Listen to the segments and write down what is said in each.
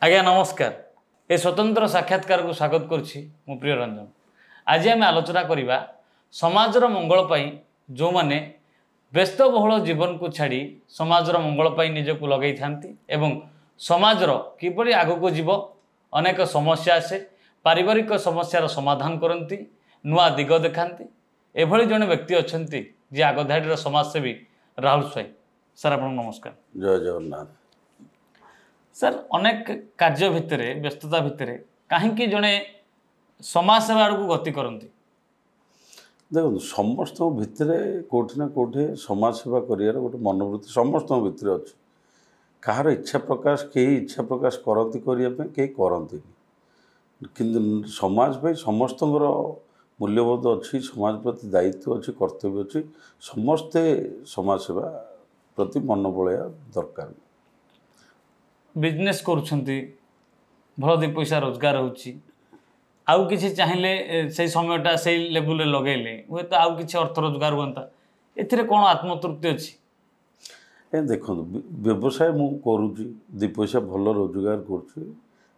आज्ञा नमस्कार। ए स्वतंत्र साक्षात्कार को स्वागत करुछि मु प्रिय रंजन। आज आम आलोचना करवा समाजर मंगल पाई जो माने व्यस्तबहुल जीवन को छाड़ी समाजर मंगल पाई निजक लगे थांती एवं समाजर किपरि आगको जीव अनेक समस्या आसे पारिवारिक समस्यार समाधान करती नुआ दिग देखाती एभली जड़े व्यक्ति अच्छा जी आगधाड़ी समाजसेवी राहुल स्वाई सर आप नमस्कार। जय जगन्नाथ सर अनेक कार्य भितर व्यस्तता भितर कहीं जड़े समाजसेवा आड़ को गति करती देखो समस्त भितर कोठी ना कोठी समाज सेवा करियार गोटे मनोवृत्ति समस्त भितर अच्छे कहार इच्छा प्रकाश कई इच्छा प्रकाश करती करने कई करती किंतु समाज पे समस्त मूल्यबोध अच्छी समाज प्रति दायित्व अच्छी कर्तव्य अच्छी समस्ते समाज सेवा प्रति मन बलया दरकार। बिजनेस करुछंती भल दी पैसा रोजगार होची आउ किसी चाहिए से समयटा से लेवल लगेले हुए तो आउ किसी अर्थ रोजगार होता एथिरे कौन आत्मतृप्ति अच्छी ए देखो व्यवसाय मु करुची दी पैसा भल रोजगार करुची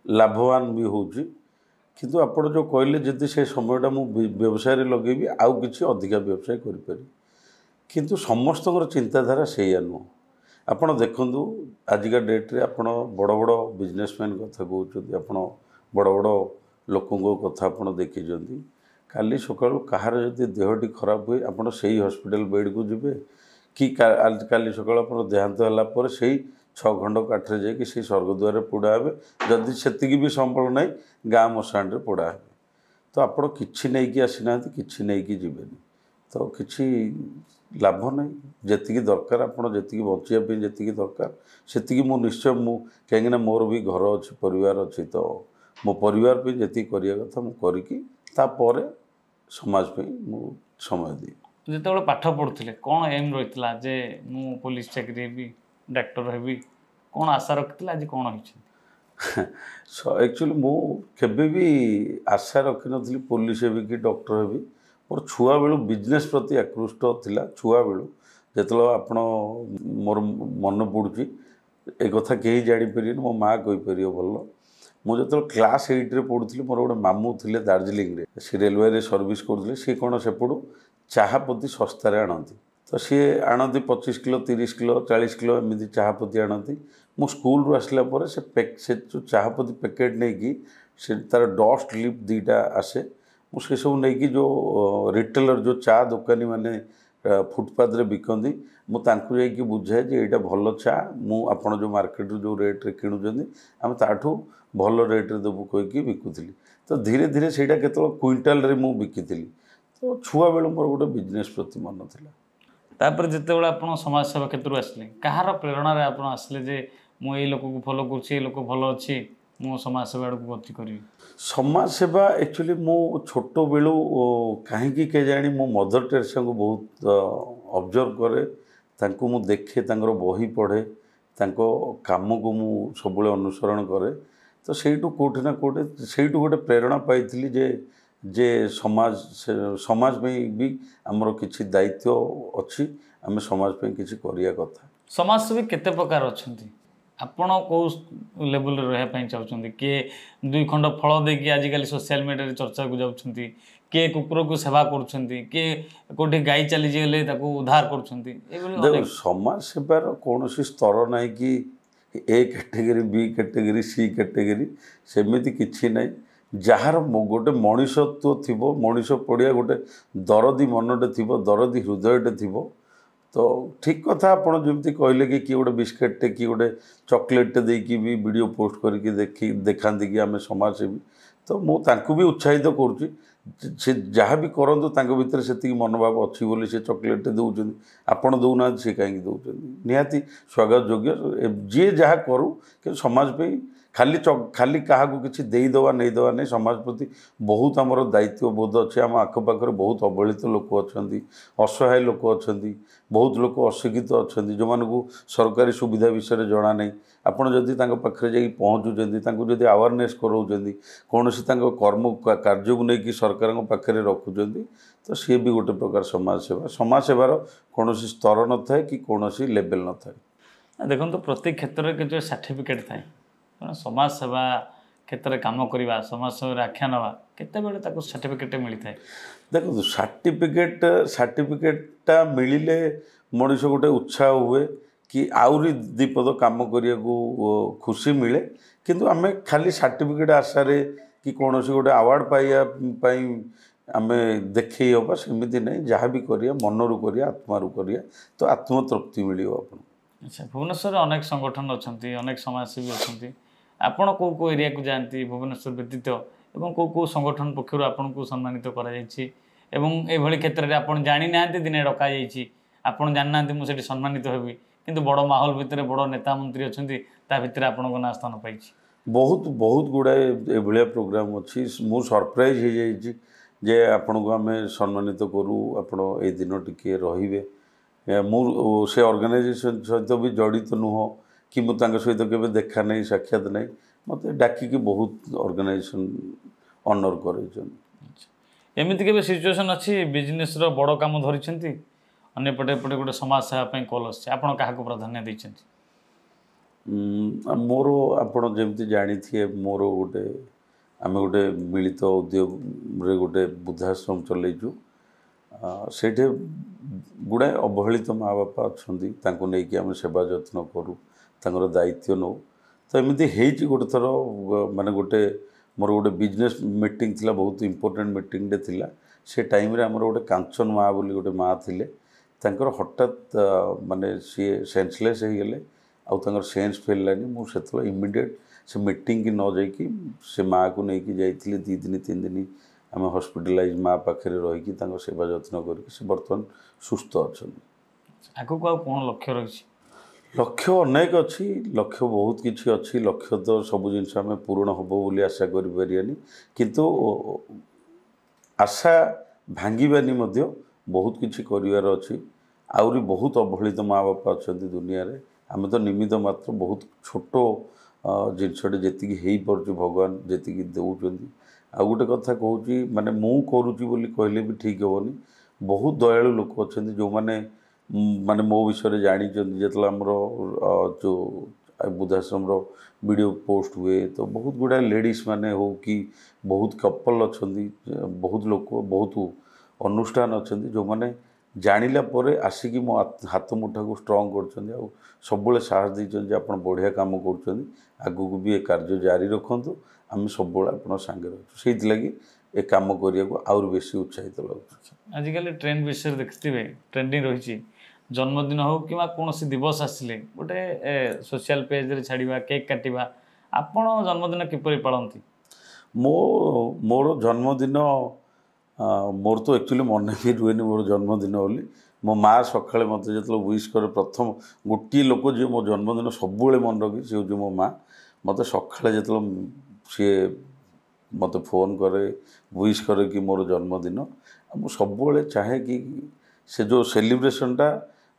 लाभवान भी होची किंतु आपण जो कहले जदि से समयटा मु व्यवसाय रे लगेबी आउ किसी अधिका व्यवसाय करि पारि किंतु समस्तकर चिंताधारा सेया नुह। आपण देखंतु आजिका डेट रे आपण बड़ बड़ बिजनेसमैन कथा कहउछथि आपण बड़ बड़ लोकों कथा आपण देखिजंती काली सकाळु कहार जदि देहटी खराब हुए आपण सेही हॉस्पिटल बेड को जिबे कि काली सकाळु आपण देहांत होला पर सेही 6 खंड काठरे जाकि से स्वर्गद्वार पोड़ा हे जदि सेतिकी भी संबल नाही गाँ मशाण रे पोड़ा हे तो आपण किछि नै कि आसिना किछि नै कि जिबेनी तो किछि लाभ नहीं जेतिकी दरकार आपण जेतिकी बचिया पे जेतिकी दरकार सेतिकी मु निश्चय मु कहीं मोर भी घर अच्छी परिवार अच्छी तो मो परिवार पे जेतिकी करिया कथा मु करिकी तापर समाज पे मु समय दी जिते पाठ पढ़ुले कौन एम रही जे मु पुलिस चाकरी हेबी डाक्टर हेबी कौन आशा रखी आज कौन एक्चुअली मु केबे भी आशा रखी नथली पुलिस हेबी कि डॉक्टर हेबी मोर छुआ बेलू बिजनेस प्रति आकृष्ट थिला छुआ बेलू जेतलो आपण मोर मन पड़ुची ए कथा कहीं जापर मो माँ कहीपर भल मुझे क्लास 8 रे पढ़ुली मोर गोटे मामू थे दार्जिलिंग रे सी रेलवे रे सर्विस करते सी कौन सेपटू चाहापति सस्तार आणती तो सी आणती 25 किलो 30 किलो 40 किलो एमती चाहापति आणती मु स्कूल रू आसला पर से जो चाहापति पैकेट नहीं कि से तार डस्ट लिप दीटा आसे मुझे सब नहीं जो रिटेलर जो चा दुकानी माने फुटपाथ रे बिकती मुझे बुझाए जे यहाँ भल चा मुझे जो मार्केट जो रेट रे किणुचंदी आम ताठू भल रेट रे देबू कहीकि बिकुली तो धीरे धीरे से क्विंटाल रे मु बिकी तो छुआ बेलू मोर गोटे बिजनेस प्रति मन था तापर जिते आप समाज सेवा क्षेत्र आसले कहार प्रेरणा रे आप आसले जे मु ए लोक को फॉलो करुछि ए लोक भल अच्छी मु समाज सेवा को गति करी समाज सेवा एक्चुअली मु छोट बेलू कहीं के जानी मो मदर टेरेसा को बहुत ऑब्जर्व करे तांको मु देखे तांकर बही पढ़े तांको काम को मु सब अनुसरण करे तो सेठू कोठी ना कोठी सेठू गोटे प्रेरणा पाई जे जे समाज में भी आमर किछि दायित्व अच्छी आम समाज पे किछि करिया कथा। समाज सेवी केते प्रकार अछंती आपण को लेवल रहा चाहते किए 2 खंड फल देकी आजिकल सोशल मीडिया चर्चा को जाउछंती किए कुकुर को सेवा करुछंती किए कोठी गाई चली गले ताको उद्धार करुछंती देखो समाज सेवार कौन स्तर ना कि A category B category C category सेमिति किछि नहीं जार गोटे मनीषत्व थी मनीष पड़िया गोटे दरदी मनटे थी दरदी हृदयटे थी तो ठीक कथा आप जमी कहले कि किए गोटे बिस्केटे कि गोटे चॉकलेटे देकी भी वीडियो पोस्ट करके देखी देखा कि आम समाजसेवी तो मुझे भी उत्साहित करुच्ची से जहाँ भी करूँ भितर से मनोभाव अच्छी बोली से चॉकलेट दौरान आपण दौना सी कहीं दौरान निहाती स्वागत योग्य जी जहाँ करूँ कि समाज पे खाली खाली क्या किसी देदेवा नहीं देवा नहीं समाज प्रति बहुत आमर दायित्व बोध अच्छे आम आखपाखे बहुत अवहेलित लोक अच्छा असहाय लोक अच्छा बहुत लोक अशिक्षित अच्छा जो मानू सरकारी सुविधा विषय जना नहीं आपड़ जदि पाखे जा पहुँचुं जदि अवेयरनेस कराऊँ कौन सी कर्म कार्य को लेकिन सरकार पाखे रखुं तो सी भी गोटे प्रकार समाज सेवार कौन स्तर न था कि कौन लेवल न था देखो प्रत्येक क्षेत्र में जो सर्टिफिकेट थाए ତେଣୁ ସମାଜ ସେବା କ୍ଷେତ୍ରରେ କାମ କରିବା ସମାଜ ସେବାରେ ଆଖ୍ୟା ନେବା କେତେବେଳେ ତାକୁ ସାର୍ଟିଫିକେଟ୍ ମିଳିଥାଏ? ଦେଖନ୍ତୁ ସାର୍ଟିଫିକେଟଟା ମିଳିଲେ ମଣିଷ ଗୋଟେ ଉତ୍ସାହ ହୁଏ କି ଆହୁରି ଦିପଦ କାମ କରିବାକୁ ଖୁସି ମିଳେ। କିନ୍ତୁ ଆମେ ଖାଲି ସାର୍ଟିଫିକେଟ୍ ଆଶାରେ କି କୌଣସି ଗୋଟେ ଆୱାର୍ଡ଼ ପାଇବା ପାଇଁ ଆମେ ଦେଖେଇ ହେବା ସେମିତି ନାହିଁ। ଯାହା ବି କରିବା ମନରୁ କରିବା ଆତ୍ମାରୁ କରିବା ତ ଆତ୍ମତୃପ୍ତି ମିଳିବ ଆପଣଙ୍କୁ। ଆଚ୍ଛା, ଭୁବନେଶ୍ୱରରେ ଅନେକ ସଂଗଠନ ଅଛନ୍ତି, ଅନେକ ସମାଜସେବୀ ଅଛନ୍ତି। ଆପଣ କେଉଁ କେଉଁ ଏରିଆକୁ ଯାଆନ୍ତି ଭୁବନେଶ୍ୱର ବ୍ୟତୀତ ଏବଂ କେଉଁ କେଉଁ ସଂଗଠନ ପକ୍ଷରୁ ଆପଣଙ୍କୁ ସମ୍ମାନିତ କରାଯାଇଛି ଏବଂ ଏଭଳି କ୍ଷେତ୍ରରେ ଆପଣ ଜାଣିନାହାନ୍ତି ଦିନେ ଡକାଯାଇଛି, ଆପଣ ଜାଣିନାହାନ୍ତି ମୁଁ ସେଠି ସମ୍ମାନିତ ହେବି, କିନ୍ତୁ ବଡ଼ ମାହୋଲ ଭିତରେ ବଡ଼ ନେତା ମନ୍ତ୍ରୀ ଅଛନ୍ତି, ତା ଭିତରେ ଆପଣଙ୍କ ନାଁ ସ୍ଥାନ ପାଇଛି? ବହୁତ ବହୁତ ଗୁଡ଼ାଏ ଏଭଳିଆ ପ୍ରୋଗ୍ରାମ୍ ଅଛି। ମୁଁ ସରପ୍ରାଇଜ୍ ହେଇଯାଇଛି ଯେ ଆପଣଙ୍କୁ ଆମେ ସମ୍ମାନିତ କରୁ, ଆପଣ ଏଇ ଦିନ ଟିକିଏ ରହିବେ। ମୁଁ ସେ ଅର୍ଗାନାଇଜେସନ୍ ସହିତ ବି ଜଡ଼ିତ ନୁହଁ କି ମୁଁ ତାଙ୍କ ସହିତ କେବେ ଦେଖା ନାହିଁ ସାକ୍ଷାତ ନାହିଁ, ମୋତେ ଡାକିକି ବହୁତ ଅର୍ଗାନାଇଜେସନ୍ ଅନର୍ କରାଇଛନ୍ତି। ଏମିତି କେବେ ସିଚୁଏସନ୍ ଅଛି ବିଜନେସ୍ର ବଡ଼ କାମ ଧରିଛନ୍ତି, ଅନ୍ୟପଟେ ଏପଟେ ଗୋଟେ ସମାଜ ସେବା ପାଇଁ କଲ୍ ଆସୁଛି, ଆପଣ କାହାକୁ ପ୍ରାଧାନ୍ୟ ଦେଇଛନ୍ତି? ମୋର ଆପଣ ଯେମିତି ଜାଣିଥିବେ ଆମେ ଗୋଟେ ମିଳିତ ଉଦ୍ୟୋଗରେ ଗୋଟେ ବୃଦ୍ଧାଶ୍ରମ ଚଲେଇଛୁ। ସେଇଠି ଗୁଡ଼ାଏ ଅବହେଳିତ ମା ବାପା ଅଛନ୍ତି, ତାଙ୍କୁ ନେଇକି ଆମେ ସେବା ଯତ୍ନ କରୁ, ତାଙ୍କର ଦାୟିତ୍ୱ ନେଉ। ତ ଏମିତି ହେଇଛି ଗୋଟେ ଥର ମାନେ ମୋର ଗୋଟେ ବିଜନେସ୍ ମିଟିଂ ଥିଲା, ବହୁତ ଇମ୍ପୋର୍ଟାଣ୍ଟ ମିଟିଂଟେ ଥିଲା। ସେ ଟାଇମ୍ରେ ଆମର ଗୋଟେ କାଞ୍ଚନ ମା ବୋଲି ଗୋଟେ ମା ଥିଲେ, ତାଙ୍କର ହଠାତ୍ ମାନେ ସିଏ ସେନ୍ସଲେସ୍ ହେଇଗଲେ ଆଉ ତାଙ୍କର ସେନ୍ସ ଫେରିଲାନି। ମୁଁ ସେତେବେଳେ ଇମିଡ଼ିଏଟ୍ ସେ ମିଟିଂକି ନ ଯାଇକି ସେ ମାଆକୁ ନେଇକି ଯାଇଥିଲି। 2 ଦିନ 3 ଦିନ ଆମେ ହସ୍ପିଟାଲାଇଜ୍ ମା ପାଖରେ ରହିକି ତାଙ୍କ ସେବା ଯତ୍ନ କରିକି ସେ ବର୍ତ୍ତମାନ ସୁସ୍ଥ ଅଛନ୍ତି। ଆଗକୁ ଆଉ କ'ଣ ଲକ୍ଷ୍ୟ ରହିଛି? ଲକ୍ଷ୍ୟ ଅନେକ ଅଛି, ଲକ୍ଷ୍ୟ ବହୁତ କିଛି ଅଛି। ଲକ୍ଷ୍ୟ ତ ସବୁ ଜିନିଷ ଆମେ ପୂରଣ ହେବ ବୋଲି ଆଶା କରିପାରିବାନି, କିନ୍ତୁ ଆଶା ଭାଙ୍ଗିବାନି ମଧ୍ୟ ବହୁତ କିଛି କରିବାର ଅଛି। ଆହୁରି ବହୁତ ଅବହେଳିତ ମା ବାପା ଅଛନ୍ତି ଦୁନିଆରେ। ଆମେ ତ ନିମିତ୍ତ ମାତ୍ର, ବହୁତ ଛୋଟ ଜିନିଷଟେ ଯେତିକି ହେଇପାରୁଛି ଭଗବାନ ଯେତିକି ଦେଉଛନ୍ତି। ଆଉ ଗୋଟେ କଥା କହୁଛି, ମାନେ ମୁଁ କରୁଛି ବୋଲି କହିଲେ ବି ଠିକ୍ ହେବନି। ବହୁତ ଦୟାଳୁ ଲୋକ ଅଛନ୍ତି ଯେଉଁମାନେ ମାନେ ମୋ ବିଷୟରେ ଜାଣିଛନ୍ତି। ଯେତେବେଳେ ଆମର ଯେଉଁ ବୃଦ୍ଧାଶ୍ରମର ଭିଡ଼ିଓ ପୋଷ୍ଟ ହୁଏ ତ ବହୁତ ଗୁଡ଼ାଏ ଲେଡ଼ିଜ୍ ମାନେ ହଉ କି ବହୁତ କପଲ୍ ଅଛନ୍ତି, ବହୁତ ଲୋକ, ବହୁତ ଅନୁଷ୍ଠାନ ଅଛନ୍ତି ଯେଉଁମାନେ ଜାଣିଲା ପରେ ଆସିକି ମୋ ହାତ ମୁଠାକୁ ଷ୍ଟ୍ରଙ୍ଗ କରିଛନ୍ତି ଆଉ ସବୁବେଳେ ସାହସ ଦେଇଛନ୍ତି ଯେ ଆପଣ ବଢ଼ିଆ କାମ କରୁଛନ୍ତି, ଆଗକୁ ବି ଏ କାର୍ଯ୍ୟ ଜାରି ରଖନ୍ତୁ, ଆମେ ସବୁବେଳେ ଆପଣଙ୍କ ସାଙ୍ଗରେ ଅଛୁ। ସେଇଥିଲାଗି ଏ କାମ କରିବାକୁ ଆହୁରି ବେଶୀ ଉତ୍ସାହିତ ଲାଗୁଛି। ଆଜିକାଲି ଟ୍ରେଣ୍ଡ ବିଷୟରେ ଦେଖିଥିବେ, ଟ୍ରେଣ୍ଡିଂ ରହିଛି, ଜନ୍ମଦିନ ହେଉ କିମ୍ବା କୌଣସି ଦିବସ ଆସିଲେ ଗୋଟେ ସୋସିଆଲ ପେଜ୍ରେ ଛାଡ଼ିବା, କେକ୍ କାଟିବା। ଆପଣ ଜନ୍ମଦିନ କିପରି ପାଳନ୍ତି? ମୋର ଜନ୍ମଦିନ ମୋର ତ ଆକ୍ଚୁଆଲି ମନେ ବି ରୁହେନି ମୋର ଜନ୍ମଦିନ ବୋଲି। ମୋ ମାଆ ସକାଳେ ମୋତେ ଯେତେବେଳେ ୱିଶ୍ କରେ, ପ୍ରଥମ ଗୋଟିଏ ଲୋକ ଯିଏ ମୋ ଜନ୍ମଦିନ ସବୁବେଳେ ମନେ ରଖେ ସେ ହେଉଛି ମୋ ମାଆ। ମୋତେ ସକାଳେ ଯେତେବେଳେ ସିଏ ମୋତେ ଫୋନ୍ କରେ, ୱିଶ୍ କରେ କି ମୋର ଜନ୍ମଦିନ, ମୁଁ ସବୁବେଳେ ଚାହେଁ କି ସେ ଯେଉଁ ସେଲିବ୍ରେସନ୍ଟା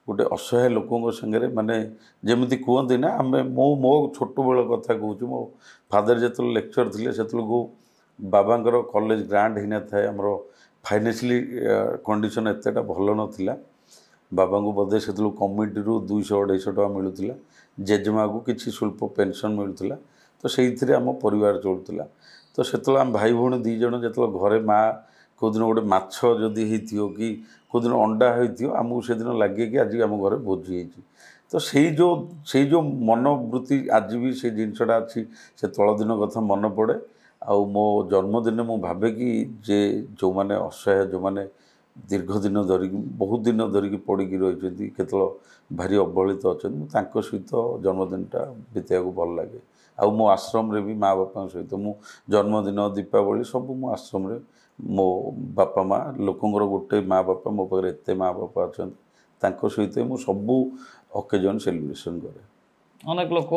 ଗୋଟେ ଅସହାୟ ଲୋକଙ୍କ ସାଙ୍ଗରେ, ମାନେ ଯେମିତି କୁହନ୍ତି ନା, ମୋ ଛୋଟବେଳ କଥା କହୁଛି, ମୋ ଫାଦର ଯେତେବେଳେ ଲେକ୍ଚର ଥିଲେ ସେତେବେଳକୁ ବାବାଙ୍କର କଲେଜ ଗ୍ରାଣ୍ଟ ହେଇନଥାଏ, ଆମର ଫାଇନାନ୍ସିଆଲି କଣ୍ଡିସନ୍ ଏତେଟା ଭଲ ନଥିଲା। ବାବାଙ୍କୁ ବୋଧେ ସେତେବେଳକୁ କମିଟିରୁ 200-250 ଟଙ୍କା ମିଳୁଥିଲା, ଜେଜେମାକୁ କିଛି ସ୍ୱଳ୍ପ ପେନ୍ସନ୍ ମିଳୁଥିଲା। ତ ସେଇଥିରେ ଆମ ପରିବାର ଚଳୁଥିଲା। ତ ସେତେବେଳେ ଆମ ଭାଇ ଭଉଣୀ 2 ଜଣ ଯେତେବେଳେ ଘରେ ମାଆ କେଉଁଦିନ ଗୋଟେ ମାଛ ଯଦି ହେଇଥିବ କି କେଉଁଦିନ ଅଣ୍ଡା ହେଇଥିବ, ଆମକୁ ସେଦିନ ଲାଗେ କି ଆଜି ଆମ ଘରେ ଭୋଜି ହେଇଛି। ତ ସେଇ ଯେଉଁ ମନୋବୃତ୍ତି ଆଜି ବି ସେଇ ଜିନିଷଟା ଅଛି। ସେ ତଳଦିନ କଥା ମନେ ପଡ଼େ। ଆଉ ମୋ ଜନ୍ମଦିନେ ମୁଁ ଭାବେ କି ଯେ ଯେଉଁମାନେ ଅସହାୟ, ଯେଉଁମାନେ ଦୀର୍ଘ ଦିନ ଧରିକି ବହୁତ ଦିନ ଧରିକି ପଡ଼ିକି ରହିଛନ୍ତି, କେତେବେଳେ ଭାରି ଅବହେଳିତ ଅଛନ୍ତି, ମୁଁ ତାଙ୍କ ସହିତ ଜନ୍ମଦିନଟା ବିତେଇବାକୁ ଭଲ ଲାଗେ। ଆଉ ମୋ ଆଶ୍ରମରେ ବି ମା ବାପାଙ୍କ ସହିତ ମୁଁ ଜନ୍ମଦିନ, ଦୀପାବଳି ସବୁ ମୋ ଆଶ୍ରମରେ ମୋ ବାପା ମା, ଲୋକଙ୍କର ଗୋଟେ ମା ବାପା, ମୋ ପାଖରେ ଏତେ ମା ବାପା ଅଛନ୍ତି, ତାଙ୍କ ସହିତ ମୁଁ ସବୁ ଅକେଜନ୍ ସେଲିବ୍ରେସନ୍ କରେ। ଅନେକ ଲୋକ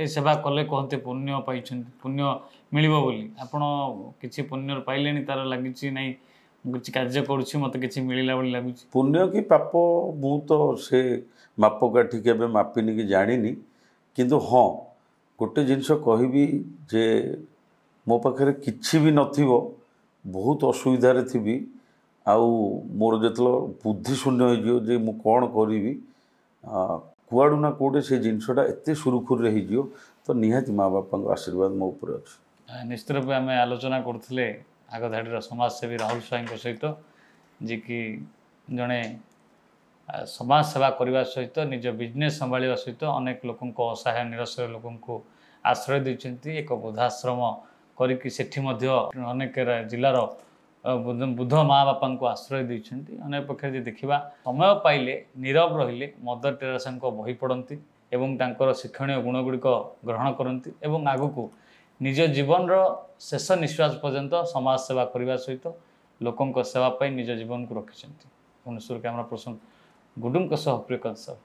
ଏ ସେବା କଲେ କହନ୍ତି ପୁଣ୍ୟ ପାଇଛନ୍ତି, ପୁଣ୍ୟ ମିଳିବ ବୋଲି। ଆପଣ କିଛି ପୁଣ୍ୟ ପାଇଲେଣି, ତା'ର ଲାଗିଛି ନାହିଁ ମୁଁ କିଛି କାର୍ଯ୍ୟ କରୁଛି, ମୋତେ କିଛି ମିଳିଲା ଭଳି ଲାଗୁଛି? ପୁଣ୍ୟ କି ପାପ ମୁଁ ତ ସେ ମାପକାଠି କେବେ ମାପିନି କି ଜାଣିନି। କିନ୍ତୁ ହଁ, ଗୋଟେ ଜିନିଷ କହିବି ଯେ ମୋ ପାଖରେ କିଛି ବି ନଥିବ, ବହୁତ ଅସୁବିଧାରେ ଥିବି, ଆଉ ମୋର ଯେତେବେଳେ ବୁଦ୍ଧି ଶୂନ୍ୟ ହେଇଯିବ ଯେ ମୁଁ କ'ଣ କରିବି, କୁଆଡ଼ୁ ନା କୁଆଡ଼େ ସେ ଜିନିଷଟା ଏତେ ସୁରୁଖୁରୁରେ ହେଇଯିବ तो निहाती माँ बापा आशीर्वाद मो ऊपर अच्छे। निश्चित रूप आम आलोचना करते आग धाड़ीर समाजसेवी राहुल स्वाई सहित जी कि जड़े समाज सेवा करने सहित निज बिजनेस संभाळा सहित अनेक लोक असहाय निराश्रय लोक आश्रय देते एक वृद्धाश्रम करके अनेक जिलार बुद्ध माँ बापा को आश्रय देते अनेक पक्षे देखा समय पाइले नीरव रहिले मदर टेरेसा बही पढ़ती एवं तांकर शिक्षणीय गुणगुड़िक ग्रहण करती एवं आगक निज जीवन शेष निश्वास पर्यंत समाज सेवा करने सहित लोकों सेवाई निज जीवन को रखिंट भुवनेश्वर कैमरा पर्सन गुडुम प्रियकांत साहब।